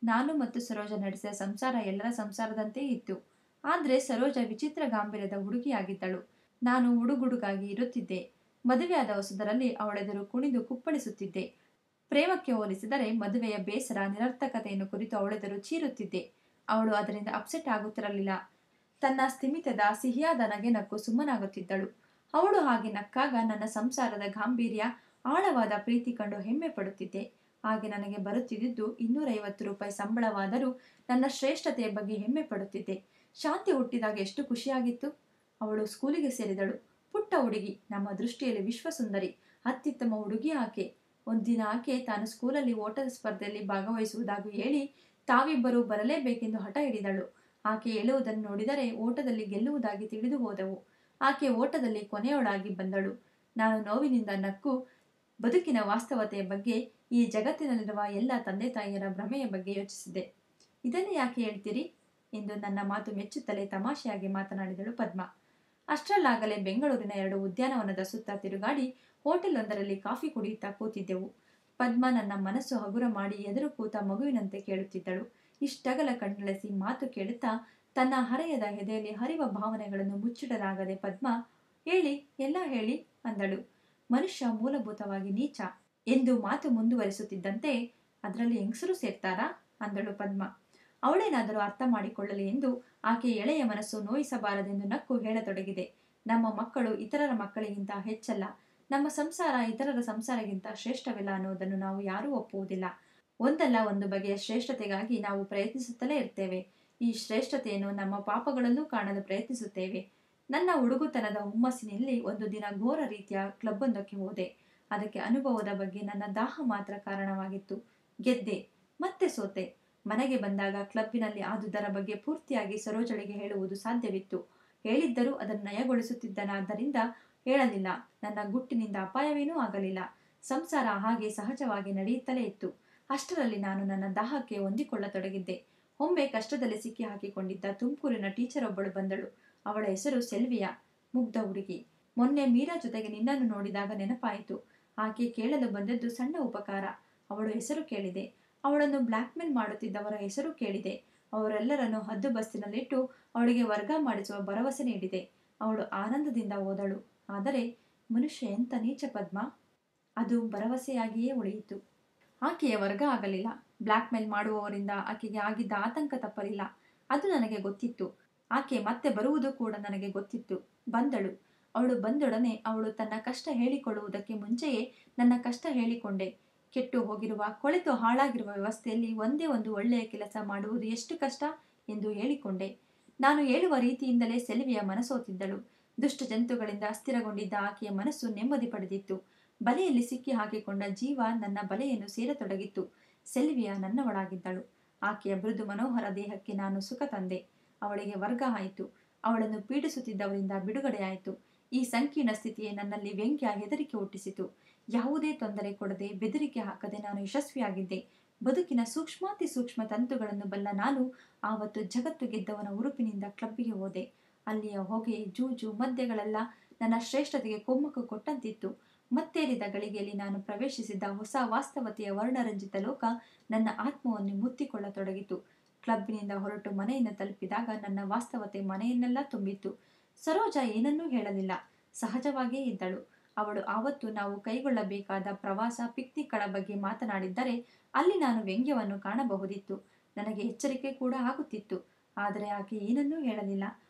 ನಾನು ಮತ್ತು ಸರೋಜ ನಡೆಸಿದ ಸಂಸಾರ ಎಲ್ಲರ ಸಂಸಾರದಂತೆ ಇತ್ತು. ಆದರೆ ಸರೋಜ ವಿಚಿತ್ರ ಗಾಂಭೀರ್ಯದ ಹುಡುಗಿಯಾಗಿದ್ದಳು. ನಾನು ಹುಡುಗುಡುಗಾಗಿ ಇರುತ್ತಿದ್ದೆ. ಮದುವೆಯಾದ ಹೊಸದರಲ್ಲಿ ಅವಳೆದುರು ಕುಣಿದು ಕುಪ್ಪಳಿಸುತ್ತಿದ್ದೆ. ಪ್ರೇಮಕ್ಕೆ ಹೋಲಿಸಿದರೆ ಮದುವೆಯ ಬೇಸರ ನಿರರ್ಥಕತೆಯನ್ನು ಕುರಿತು ಅವಳೆದುರು ಚೀರುತ್ತಿದ್ದೆ. ಅವಳು ಅದರಿಂದ ಅಪ್ಸೆಟ್ ಆಗುತ್ತಿರಲಿಲ್ಲ. ತನ್ನ ಸ್ಥಿಮಿತದ ಸಿಹಿಯಾದ ನಗೆ ನಕ್ಕು ಸುಮ್ಮನಾಗುತ್ತಿದ್ದಳು. ಅವಳು ಹಾಗೆ ನಕ್ಕಾಗ ನನ್ನ ಸಂಸಾರದ ಗಾಂಭೀರ್ಯ, ಆಳವಾದ ಪ್ರೀತಿ ಕಂಡು ಹೆಮ್ಮೆ ಪಡುತ್ತಿದ್ದೆ. ಹಾಗೆ ನನಗೆ ಬರುತ್ತಿದ್ದುದು 250 ರೂಪಾಯಿ ಸಂಬಳವಾದರೂ ನನ್ನ ಶ್ರೇಷ್ಠತೆಯ ಬಗ್ಗೆ ಹೆಮ್ಮೆ ಪಡುತ್ತಿದ್ದೆ. ಶಾಂತಿ ಹುಟ್ಟಿದಾಗ ಎಷ್ಟು ಖುಷಿಯಾಗಿತ್ತು. ಅವಳು ಸ್ಕೂಲಿಗೆ ಸೇರಿದಳು. ಪುಟ್ಟ ಹುಡುಗಿ, ನಮ್ಮ ದೃಷ್ಟಿಯಲ್ಲಿ ವಿಶ್ವಸುಂದರಿ, ಅತ್ಯುತ್ತಮ ಹುಡುಗಿ ಆಕೆ. ಒಂದಿನ ಆಕೆ ತಾನು ಸ್ಕೂಲಲ್ಲಿ ಓಟದ ಸ್ಪರ್ಧೆಯಲ್ಲಿ ಭಾಗವಹಿಸುವುದಾಗಿ ಹೇಳಿ ತಾವಿಬ್ಬರೂ ಬರಲೇಬೇಕೆಂದು ಹಠ ಹಿಡಿದಳು. ಆಕೆ ಹೇಳುವುದನ್ನು ನೋಡಿದರೆ ಓಟದಲ್ಲಿ ಗೆಲ್ಲುವುದಾಗಿ ತಿಳಿದು ಹೋದವು. ಆಕೆ ಓಟದಲ್ಲಿ ಕೊನೆಯವಳಾಗಿ ಬಂದಳು. ನಾನು ನೋವಿನಿಂದ ನಕ್ಕು ಬದುಕಿನ ವಾಸ್ತವತೆಯ ಬಗ್ಗೆ, ಈ ಜಗತ್ತಿನಲ್ಲಿರುವ ಎಲ್ಲ ತಂದೆ ತಾಯಿಯರ ಭ್ರಮೆಯ ಬಗ್ಗೆ ಯೋಚಿಸಿದೆ. ಇದನ್ನು ಯಾಕೆ ಹೇಳ್ತೀರಿ ಎಂದು ನನ್ನ ಮಾತು ಮೆಚ್ಚುತ್ತಲೇ ತಮಾಷೆಯಾಗಿ ಮಾತನಾಡಿದಳು ಪದ್ಮ. ಅಷ್ಟರಲ್ಲಾಗಲೇ ಬೆಂಗಳೂರಿನ 2 ಉದ್ಯಾನವನದ ಸುತ್ತ ತಿರುಗಾಡಿ ಹೋಟೆಲ್ ಒಂದರಲ್ಲಿ ಕಾಫಿ ಕುಡಿಯುತ್ತಾ ಕೂತಿದ್ದೆವು. ಪದ್ಮ ನನ್ನ ಮನಸ್ಸು ಹಗುರ ಮಾಡಿ ಎದುರು ಕೂತ ಮಗುವಿನಂತೆ ಕೇಳುತ್ತಿದ್ದಳು. ಇಷ್ಟಗಲ ಕಣ್ಣಳಿಸಿ ಮಾತು ಕೇಳುತ್ತಾ ತನ್ನ ಹರೆಯದ ಎದೆಯಲ್ಲಿ ಹರಿವ ಭಾವನೆಗಳನ್ನು ಮುಚ್ಚಿಡಲಾಗದೆ ಪದ್ಮ, ಹೇಳಿ, ಎಲ್ಲ ಹೇಳಿ ಅಂದಳು. ಮನುಷ್ಯ ಮೂಲಭೂತವಾಗಿ ನೀಚ ಎಂದು ಮಾತು ಮುಂದುವರಿಸುತ್ತಿದ್ದಂತೆ, ಅದರಲ್ಲಿ ಹೆಂಗಸರು ಸೇರ್ತಾರಾ ಅಂದಳು ಪದ್ಮ. ಅವಳೇನಾದರೂ ಅರ್ಥ ಮಾಡಿಕೊಳ್ಳಲಿ ಎಂದು ಆಕೆ ಎಳೆಯ ಮನಸ್ಸು ನೋಯಿಸಬಾರದೆಂದು ನಕ್ಕು ಹೇಳತೊಡಗಿದೆ. ನಮ್ಮ ಮಕ್ಕಳು ಇತರರ ಮಕ್ಕಳಿಗಿಂತ ಹೆಚ್ಚಲ್ಲ. ನಮ್ಮ ಸಂಸಾರ ಇತರರ ಸಂಸಾರಕ್ಕಿಂತ ಶ್ರೇಷ್ಠವಿಲ್ಲ ಅನ್ನೋದನ್ನು ನಾವು ಯಾರೂ ಒಪ್ಪುವುದಿಲ್ಲ. ಒಂದಲ್ಲ ಒಂದು ಬಗೆಯ ಶ್ರೇಷ್ಠತೆಗಾಗಿ ನಾವು ಪ್ರಯತ್ನಿಸುತ್ತಲೇ ಇರ್ತೇವೆ. ಈ ಶ್ರೇಷ್ಠತೆಯನ್ನು ನಮ್ಮ ಪಾಪಗಳಲ್ಲೂ ಕಾಣಲು ಪ್ರಯತ್ನಿಸುತ್ತೇವೆ. ನನ್ನ ಹುಡುಗುತನದ ಹುಮ್ಮಸ್ಸಿನಲ್ಲಿ ಒಂದು ದಿನ ಘೋರ ರೀತಿಯ ಕ್ಲಬ್ಬೊಂದಕ್ಕೆ ಹೋದೆ. ಅದಕ್ಕೆ ಅನುಭವದ ಬಗ್ಗೆ ನನ್ನ ದಾಹ ಮಾತ್ರ ಕಾರಣವಾಗಿತ್ತು. ಗೆದ್ದೆ, ಮತ್ತೆ ಸೋತೆ. ಮನೆಗೆ ಬಂದಾಗ ಕ್ಲಬ್ಬಿನಲ್ಲಿ ಆದುದರ ಬಗ್ಗೆ ಪೂರ್ತಿಯಾಗಿ ಸರೋಜಳಿಗೆ ಹೇಳುವುದು ಸಾಧ್ಯವಿತ್ತು. ಹೇಳಿದ್ದರೂ ಅದನ್ನು ನಯಗೊಳಿಸುತ್ತಿದ್ದನಾದ್ದರಿಂದ ಹೇಳಲಿಲ್ಲ. ನನ್ನ ಗುಟ್ಟಿನಿಂದ ಅಪಾಯವೇನೂ ಆಗಲಿಲ್ಲ. ಸಂಸಾರ ಹಾಗೆ ಸಹಜವಾಗಿ ನಡೆಯುತ್ತಲೇ ಇತ್ತು. ಅಷ್ಟರಲ್ಲಿ ನಾನು ನನ್ನ ದಾಹಕ್ಕೆ ಹೊಂದಿಕೊಳ್ಳತೊಡಗಿದ್ದೆ. ಒಮ್ಮೆ ಕಷ್ಟದಲ್ಲಿ ಸಿಕ್ಕಿ ಹಾಕಿಕೊಂಡಿದ್ದ ತುಮಕೂರಿನ ಟೀಚರ್ ಒಬ್ಬಳು ಬಂದಳು. ಅವಳ ಹೆಸರು ಸೆಲ್ವಿಯಾ. ಮುಗ್ಧ ಹುಡುಗಿ. ಮೊನ್ನೆ ಮೀರಾ ಜೊತೆಗೆ ನಿನ್ನನ್ನು ನೋಡಿದಾಗ ನೆನಪಾಯಿತು. ಆಕೆ ಕೇಳಲು ಬಂದದ್ದು ಸಣ್ಣ ಉಪಕಾರ. ಅವಳ ಹೆಸರು ಕೇಳಿದೆ. ಅವಳನ್ನು ಬ್ಲ್ಯಾಕ್ ಮೇಲ್ ಮಾಡುತ್ತಿದ್ದವರ ಹೆಸರು ಕೇಳಿದೆ. ಅವರೆಲ್ಲರನ್ನು ಹದ್ದು ಬಸ್ತಿನಲ್ಲಿಟ್ಟು ಅವಳಿಗೆ ವರ್ಗ ಮಾಡಿಸುವ ಭರವಸೆ ನೀಡಿದೆ. ಅವಳು ಆನಂದದಿಂದ ಹೋದಳು. ಆದರೆ ಮನುಷ್ಯ ಎಂಥ ನೀಚ ಪದ್ಮ. ಅದು ಭರವಸೆಯಾಗಿಯೇ ಉಳಿಯಿತು. ಆಕೆಯ ವರ್ಗ ಆಗಲಿಲ್ಲ. ಬ್ಲ್ಯಾಕ್ ಮೇಲ್ ಮಾಡುವವರಿಂದ ಆಕೆಗೆ ಆಗಿದ್ದ ಆತಂಕ ತಪ್ಪಲಿಲ್ಲ. ಅದು ನನಗೆ ಗೊತ್ತಿತ್ತು. ಆಕೆ ಮತ್ತೆ ಬರುವುದು ಕೂಡ ನನಗೆ ಗೊತ್ತಿತ್ತು. ಬಂದಳು. ಅವಳು ಬಂದೊಡನೆ ಅವಳು ತನ್ನ ಕಷ್ಟ ಹೇಳಿಕೊಳ್ಳುವುದಕ್ಕೆ ಮುಂಚೆಯೇ ನನ್ನ ಕಷ್ಟ ಹೇಳಿಕೊಂಡೆ. ಕೆಟ್ಟು ಹೋಗಿರುವ, ಕೊಳೆತು ಹಾಳಾಗಿರುವ ವ್ಯವಸ್ಥೆಯಲ್ಲಿ ಒಂದೇ ಒಂದು ಒಳ್ಳೆಯ ಕೆಲಸ ಮಾಡುವುದು ಎಷ್ಟು ಕಷ್ಟ ಎಂದು ಹೇಳಿಕೊಂಡೆ. ನಾನು ಹೇಳುವ ರೀತಿಯಿಂದಲೇ ಸೆಲ್ವಿಯ ಮನಸೋತಿದ್ದಳು. ದುಷ್ಟ ಜಂತುಗಳಿಂದ ಅಸ್ಥಿರಗೊಂಡಿದ್ದ ಆಕೆಯ ಮನಸ್ಸು ನೆಮ್ಮದಿ ಪಡೆದಿತ್ತು. ಬಲೆಯಲ್ಲಿ ಸಿಕ್ಕಿ ಹಾಕಿಕೊಂಡ ಜೀವ ನನ್ನ ಬಲೆಯನ್ನು ಸೇರತೊಡಗಿತ್ತು. ಸೆಲ್ವಿಯಾ ನನ್ನವಳಾಗಿದ್ದಳು. ಆಕೆಯ ಮೃದು ಮನೋಹರ ದೇಹಕ್ಕೆ ನಾನು ಸುಖ ತಂದೆ. ಅವಳಿಗೆ ವರ್ಗ ಆಯಿತು. ಅವಳನ್ನು ಪೀಡಿಸುತ್ತಿದ್ದವರಿಂದ ಬಿಡುಗಡೆಯಾಯಿತು. ಈ ಸಂಕೀರ್ಣ ಸ್ಥಿತಿಯೇ ನನ್ನಲ್ಲಿ ವ್ಯಂಗ್ಯ, ಹೆದರಿಕೆ ಹುಟ್ಟಿಸಿತು. ಯಾವುದೇ ತೊಂದರೆ ಕೊಡದೆ, ಬೆದರಿಕೆ ಹಾಕದೆ ನಾನು ಯಶಸ್ವಿಯಾಗಿದ್ದೆ. ಬದುಕಿನ ಸೂಕ್ಷ್ಮಾತಿ ಸೂಕ್ಷ್ಮ ತಂತುಗಳನ್ನು ಬಲ್ಲ ನಾನು ಆವತ್ತು ಜಗತ್ತು ಗೆದ್ದವನ ಉರುಪಿನಿಂದ ಕ್ಲಬ್ಬಿಗೆ ಹೋದೆ. ಅಲ್ಲಿಯ ಹೊಗೆ, ಜೂಜು, ಮದ್ಯಗಳೆಲ್ಲ ನನ್ನ ಶ್ರೇಷ್ಠತೆಗೆ ಕೊಮ್ಮಕ್ಕು ಕೊಟ್ಟಂತಿತ್ತು. ಮತ್ತೇರಿದ ಗಳಿಗೆಯಲ್ಲಿ ನಾನು ಪ್ರವೇಶಿಸಿದ್ದ ಹೊಸ ವಾಸ್ತವತೆಯ ವರ್ಣರಂಜಿತ ಲೋಕ ನನ್ನ ಆತ್ಮವನ್ನು ಮುತ್ತಿಕೊಳ್ಳತೊಡಗಿತು. ಕ್ಲಬ್ಬಿನಿಂದ ಹೊರಟು ಮನೆಯನ್ನು ತಲುಪಿದಾಗ ನನ್ನ ವಾಸ್ತವತೆ ಮನೆಯನ್ನೆಲ್ಲ ತುಂಬಿತ್ತು. ಸರೋಜ ಏನನ್ನೂ ಹೇಳಲಿಲ್ಲ. ಸಹಜವಾಗಿಯೇ ಇದ್ದಳು. ಅವಳು ಆವತ್ತು ನಾವು ಕೈಗೊಳ್ಳಬೇಕಾದ ಪ್ರವಾಸ, ಪಿಕ್ನಿಕ್ಗಳ ಬಗ್ಗೆ ಮಾತನಾಡಿದ್ದರೆ ಅಲ್ಲಿ ನಾನು ವ್ಯಂಗ್ಯವನ್ನು ಕಾಣಬಹುದಿತ್ತು. ನನಗೆ ಎಚ್ಚರಿಕೆ ಕೂಡ ಆಗುತ್ತಿತ್ತು. ಆದರೆ ಆಕೆ ಏನನ್ನೂ ಹೇಳಲಿಲ್ಲ.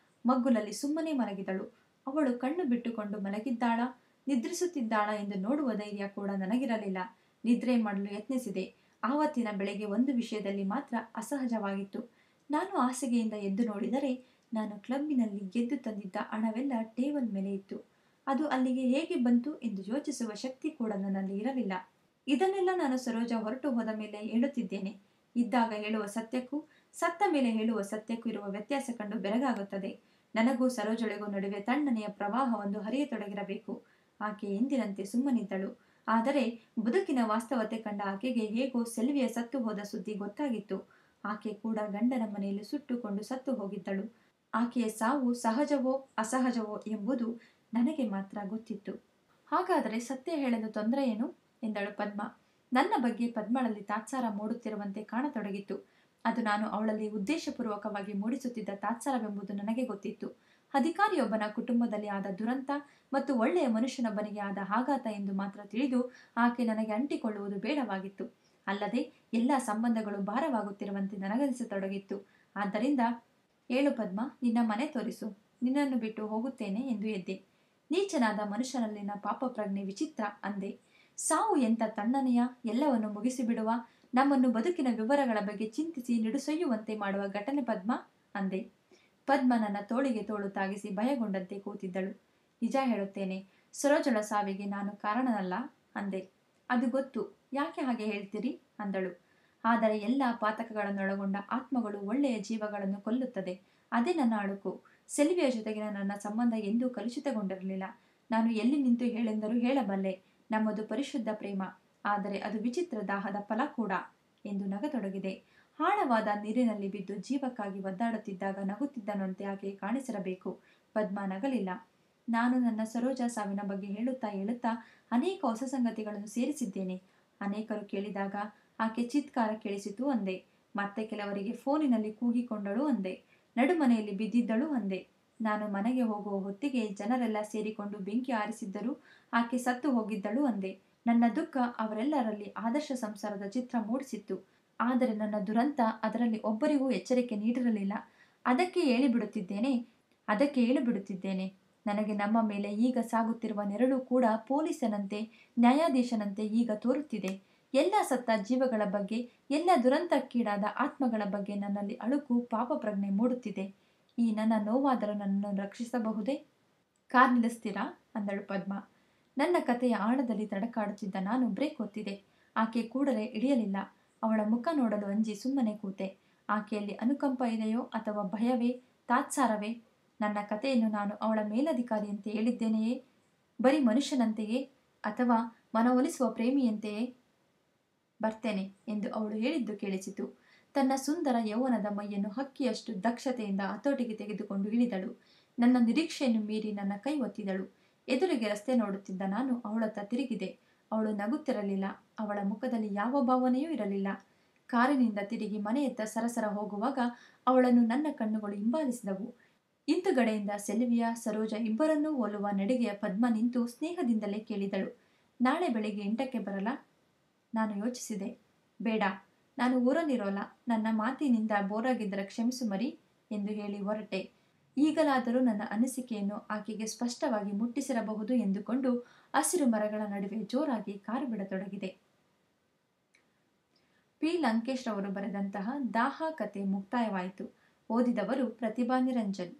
ಮಗ್ಗುಲಲ್ಲಿ ಸುಮ್ಮನೆ ಮಲಗಿದಳು. ಅವಳು ಕಣ್ಣು ಬಿಟ್ಟುಕೊಂಡು ಮಲಗಿದ್ದಾಳ, ನಿದ್ರಿಸುತ್ತಿದ್ದಾಳ ಎಂದು ನೋಡುವ ಧೈರ್ಯ ಕೂಡ ನನಗಿರಲಿಲ್ಲ. ನಿದ್ರೆ ಮಾಡಲು ಯತ್ನಿಸಿದೆ. ಆವತ್ತಿನ ಬೆಳಗ್ಗೆ ಒಂದು ವಿಷಯದಲ್ಲಿ ಮಾತ್ರ ಅಸಹಜವಾಗಿತ್ತು. ನಾನು ಹಾಸಿಗೆಯಿಂದ ಎದ್ದು ನೋಡಿದರೆ ನಾನು ಕ್ಲಬ್ಬಿನಲ್ಲಿ ಗೆದ್ದು ತಂದಿದ್ದ ಹಣವೆಲ್ಲ ಟೇಬಲ್ ಮೇಲೆ ಇತ್ತು. ಅದು ಅಲ್ಲಿಗೆ ಹೇಗೆ ಬಂತು ಎಂದು ಯೋಚಿಸುವ ಶಕ್ತಿ ಕೂಡ ನನ್ನಲ್ಲಿ ಇರಲಿಲ್ಲ. ಇದನ್ನೆಲ್ಲ ನಾನು ಸರೋಜ ಹೊರಟು ಹೋದ ಮೇಲೆ ಹೇಳುತ್ತಿದ್ದೇನೆ. ಇದ್ದಾಗ ಹೇಳುವ ಸತ್ಯಕ್ಕೂ ಸತ್ತ ಮೇಲೆ ಹೇಳುವ ಸತ್ಯಕ್ಕೂ ಇರುವ ವ್ಯತ್ಯಾಸ ಕಂಡು ಬೆರಗಾಗುತ್ತದೆ. ನನಗೂ ಸರೋಜಳಿಗೂ ನಡುವೆ ತಣ್ಣನೆಯ ಪ್ರವಾಹವೊಂದು ಹರಿಯತೊಡಗಿರಬೇಕು. ಆಕೆ ಎಂದಿನಂತೆ ಸುಮ್ಮನಿದ್ದಳು. ಆದರೆ ಬದುಕಿನ ವಾಸ್ತವತೆ ಕಂಡ ಆಕೆಗೆ ಹೇಗೋ ಸೆಲ್ವಿಯ ಸತ್ತು ಹೋದ ಸುದ್ದಿ ಗೊತ್ತಾಗಿತ್ತು. ಆಕೆ ಕೂಡ ಗಂಡನ ಮನೆಯಲ್ಲಿ ಸುಟ್ಟುಕೊಂಡು ಸತ್ತು ಹೋಗಿದ್ದಳು. ಆಕೆಯ ಸಾವು ಸಹಜವೋ ಅಸಹಜವೋ ಎಂಬುದು ನನಗೆ ಮಾತ್ರ ಗೊತ್ತಿತ್ತು. ಹಾಗಾದರೆ ಸತ್ಯ ಹೇಳಲು ತೊಂದರೆ ಏನು ಎಂದಳು ಪದ್ಮ. ನನ್ನ ಬಗ್ಗೆ ಪದ್ಮಳಲ್ಲಿ ತಾತ್ಸಾರ ಮೂಡುತ್ತಿರುವಂತೆ ಕಾಣತೊಡಗಿತ್ತು. ಅದು ನಾನು ಅವಳಲ್ಲಿ ಉದ್ದೇಶಪೂರ್ವಕವಾಗಿ ಮೂಡಿಸುತ್ತಿದ್ದ ತಾತ್ಸಾರವೆಂಬುದು ನನಗೆ ಗೊತ್ತಿತ್ತು. ಅಧಿಕಾರಿಯೊಬ್ಬನ ಕುಟುಂಬದಲ್ಲಿ ಆದ ದುರಂತ ಮತ್ತು ಒಳ್ಳೆಯ ಮನುಷ್ಯನೊಬ್ಬನಿಗೆ ಆದ ಆಘಾತ ಎಂದು ಮಾತ್ರ ತಿಳಿದು ಆಕೆ ನನಗೆ ಅಂಟಿಕೊಳ್ಳುವುದು ಬೇಡವಾಗಿತ್ತು. ಅಲ್ಲದೆ ಎಲ್ಲ ಸಂಬಂಧಗಳು ಭಾರವಾಗುತ್ತಿರುವಂತೆ ನನಗನಿಸತೊಡಗಿತ್ತು. ಆದ್ದರಿಂದ ಏಳು ಪದ್ಮ, ನಿನ್ನ ಮನೆ ತೋರಿಸು, ನಿನ್ನನ್ನು ಬಿಟ್ಟು ಹೋಗುತ್ತೇನೆ ಎಂದು ಎದ್ದೆ. ನೀಚನಾದ ಮನುಷ್ಯನಲ್ಲಿನ ಪಾಪ ಪ್ರಜ್ಞೆ ವಿಚಿತ್ರ ಅಂದೆ. ಸಾವು ಎಂಥ ತಣ್ಣನೆಯ, ಎಲ್ಲವನ್ನು ಮುಗಿಸಿಬಿಡುವ, ನಮ್ಮನ್ನು ಬದುಕಿನ ವಿವರಗಳ ಬಗ್ಗೆ ಚಿಂತಿಸಿ ನಿಡುಸೊಯ್ಯುವಂತೆ ಮಾಡುವ ಘಟನೆ ಪದ್ಮ ಅಂದೆ. ಪದ್ಮ ನನ್ನ ತೋಳಿಗೆ ತೋಳು ತಾಗಿಸಿ ಭಯಗೊಂಡಂತೆ ಕೂತಿದ್ದಳು. ನಿಜ ಹೇಳುತ್ತೇನೆ, ಸರೋಜಳ ಸಾವಿಗೆ ನಾನು ಕಾರಣನಲ್ಲ ಅಂದೆ. ಅದು ಗೊತ್ತು, ಯಾಕೆ ಹಾಗೆ ಹೇಳ್ತೀರಿ ಅಂದಳು. ಆದರೆ ಎಲ್ಲ ಪಾತಕಗಳನ್ನೊಳಗೊಂಡ ಆತ್ಮಗಳು ಒಳ್ಳೆಯ ಜೀವಗಳನ್ನು ಕೊಲ್ಲುತ್ತದೆ. ಅದೇ ನನ್ನ ಅಳುಕು. ಸೆಲ್ವಿಯ ಜೊತೆಗಿನ ನನ್ನ ಸಂಬಂಧ ಎಂದೂ ಕಲುಷಿತಗೊಂಡಿರಲಿಲ್ಲ. ನಾನು ಎಲ್ಲಿ ನಿಂತು ಹೇಳೆಂದರೂ ಹೇಳಬಲ್ಲೆ, ನಮ್ಮದು ಪರಿಶುದ್ಧ ಪ್ರೇಮ. ಆದರೆ ಅದು ವಿಚಿತ್ರ ದಾಹದ ಫಲ ಕೂಡ ಎಂದು ನಗತೊಡಗಿದೆ. ಆಳವಾದ ನೀರಿನಲ್ಲಿ ಬಿದ್ದು ಜೀವಕ್ಕಾಗಿ ಒದ್ದಾಡುತ್ತಿದ್ದಾಗ ನಗುತ್ತಿದ್ದನಂತೆ ಆಕೆ ಕಾಣಿಸಿರಬೇಕು. ಪದ್ಮ ನಗಲಿಲ್ಲ. ನಾನು ನನ್ನ ಸರೋಜ ಸಾವಿನ ಬಗ್ಗೆ ಹೇಳುತ್ತಾ ಅನೇಕ ಹೊಸ ಸಂಗತಿಗಳನ್ನು ಸೇರಿಸಿದ್ದೇನೆ. ಅನೇಕರು ಕೇಳಿದಾಗ ಆಕೆ ಚಿತ್ಕಾರ ಕೇಳಿಸಿತು ಅಂದೆ. ಮತ್ತೆ ಕೆಲವರಿಗೆ ಫೋನಿನಲ್ಲಿ ಕೂಗಿಕೊಂಡಳು ಅಂದೆ. ನಡುಮನೆಯಲ್ಲಿ ಬಿದ್ದಿದ್ದಳು ಅಂದೆ. ನಾನು ಮನೆಗೆ ಹೋಗುವ ಹೊತ್ತಿಗೆ ಜನರೆಲ್ಲ ಸೇರಿಕೊಂಡು ಬೆಂಕಿ ಆರಿಸಿದ್ದರೂ ಆಕೆ ಸತ್ತು ಹೋಗಿದ್ದಳು ಅಂದೆ. ನನ್ನ ದುಃಖ ಅವರೆಲ್ಲರಲ್ಲಿ ಆದರ್ಶ ಸಂಸಾರದ ಚಿತ್ರ ಮೂಡಿಸಿತ್ತು. ಆದರೆ ನನ್ನ ದುರಂತ ಅದರಲ್ಲಿ ಒಬ್ಬರಿಗೂ ಎಚ್ಚರಿಕೆ ನೀಡಿರಲಿಲ್ಲ. ಅದಕ್ಕೆ ಹೇಳಿಬಿಡುತ್ತಿದ್ದೇನೆ. ನನಗೆ ನಮ್ಮ ಮೇಲೆ ಈಗ ಸಾಗುತ್ತಿರುವ ನೆರಳು ಕೂಡ ಪೊಲೀಸನಂತೆ, ನ್ಯಾಯಾಧೀಶನಂತೆ ಈಗ ತೋರುತ್ತಿದೆ. ಎಲ್ಲ ಸತ್ತ ಜೀವಗಳ ಬಗ್ಗೆ, ಎಲ್ಲ ದುರಂತಕ್ಕೀಡಾದ ಆತ್ಮಗಳ ಬಗ್ಗೆ ನನ್ನಲ್ಲಿ ಅಳುಕು, ಪಾಪ ಪ್ರಜ್ಞೆ ಮೂಡುತ್ತಿದೆ. ಈ ನನ್ನ ನೋವಾದರೂ ನನ್ನನ್ನು ರಕ್ಷಿಸಬಹುದೇ? ಕಾರ್ ನಿಲ್ಲಿಸ್ತೀರಾ ಅಂದಳು ಪದ್ಮ. ನನ್ನ ಕಥೆಯ ಆಳದಲ್ಲಿ ತಡಕಾಡುತ್ತಿದ್ದ ನಾನು ಬ್ರೇಕ್ ಒತ್ತಿದೆ. ಆಕೆ ಕೂಡಲೇ ಇಳಿಯಲಿಲ್ಲ. ಅವಳ ಮುಖ ನೋಡಲು ಅಂಜಿ ಸುಮ್ಮನೆ ಕೂತೆ. ಆಕೆಯಲ್ಲಿ ಅನುಕಂಪ ಇದೆಯೋ ಅಥವಾ ಭಯವೇ, ತಾತ್ಸಾರವೇ? ನನ್ನ ಕಥೆಯನ್ನು ನಾನು ಅವಳ ಮೇಲಧಿಕಾರಿಯಂತೆ ಹೇಳಿದ್ದೇನೆಯೇ, ಬರೀ ಮನುಷ್ಯನಂತೆಯೇ, ಅಥವಾ ಮನವೊಲಿಸುವ ಪ್ರೇಮಿಯಂತೆಯೇ? ಬರ್ತೇನೆ ಎಂದು ಅವಳು ಹೇಳಿದ್ದು ಕೇಳಿಸಿತು. ತನ್ನ ಸುಂದರ ಯೌವನದ ಮೈಯನ್ನು ಹಕ್ಕಿಯಷ್ಟು ದಕ್ಷತೆಯಿಂದ ಹತೋಟಿಗೆ ತೆಗೆದುಕೊಂಡು ಇಳಿದಳು. ನನ್ನ ನಿರೀಕ್ಷೆಯನ್ನು ಮೀರಿ ನನ್ನ ಕೈ ಒತ್ತಿದಳು. ಎದುರಿಗೆ ರಸ್ತೆ ನೋಡುತ್ತಿದ್ದ ನಾನು ಅವಳತ್ತ ತಿರುಗಿದೆ. ಅವಳು ನಗುತ್ತಿರಲಿಲ್ಲ. ಅವಳ ಮುಖದಲ್ಲಿ ಯಾವ ಭಾವನೆಯೂ ಇರಲಿಲ್ಲ. ಕಾರಿನಿಂದ ತಿರುಗಿ ಮನೆಯತ್ತ ಸರಸರ ಹೋಗುವಾಗ ಅವಳನ್ನು ನನ್ನ ಕಣ್ಣುಗಳು ಹಿಂಬಾಲಿಸಿದವು. ಹಿಂದುಗಡೆಯಿಂದ ಸೆಲ್ವಿಯಾ, ಸರೋಜ ಇಬ್ಬರನ್ನೂ ಹೋಲುವ ನಡಿಗೆಯ ಪದ್ಮ ನಿಂತು ಸ್ನೇಹದಿಂದಲೇ ಕೇಳಿದಳು, ನಾಳೆ ಬೆಳಿಗ್ಗೆ 8ಕ್ಕೆ ಬರಲಾ? ನಾನು ಯೋಚಿಸಿದೆ. ಬೇಡ, ನಾನು ಊರಲ್ಲಿರೋಲ್ಲ. ನನ್ನ ಮಾತಿನಿಂದ ಬೋರಾಗಿದ್ದರೆ ಕ್ಷಮಿಸು ಮರಿ ಎಂದು ಹೇಳಿ ಹೊರಟೆ. ಈಗಲಾದರೂ ನನ್ನ ಅನಿಸಿಕೆಯನ್ನು ಆಕೆಗೆ ಸ್ಪಷ್ಟವಾಗಿ ಮುಟ್ಟಿಸಿರಬಹುದು ಎಂದುಕೊಂಡು ಹಸಿರು ಮರಗಳ ನಡುವೆ ಜೋರಾಗಿ ಕಾರು ಬಿಡತೊಡಗಿದೆ. ಪಿ. ಲಂಕೇಶ್ ರವರು ಬರೆದಂತಹ ದಾಹ ಕತೆ ಮುಕ್ತಾಯವಾಯಿತು. ಓದಿದವರು ಪ್ರತಿಭಾ ನಿರಂಜನ್.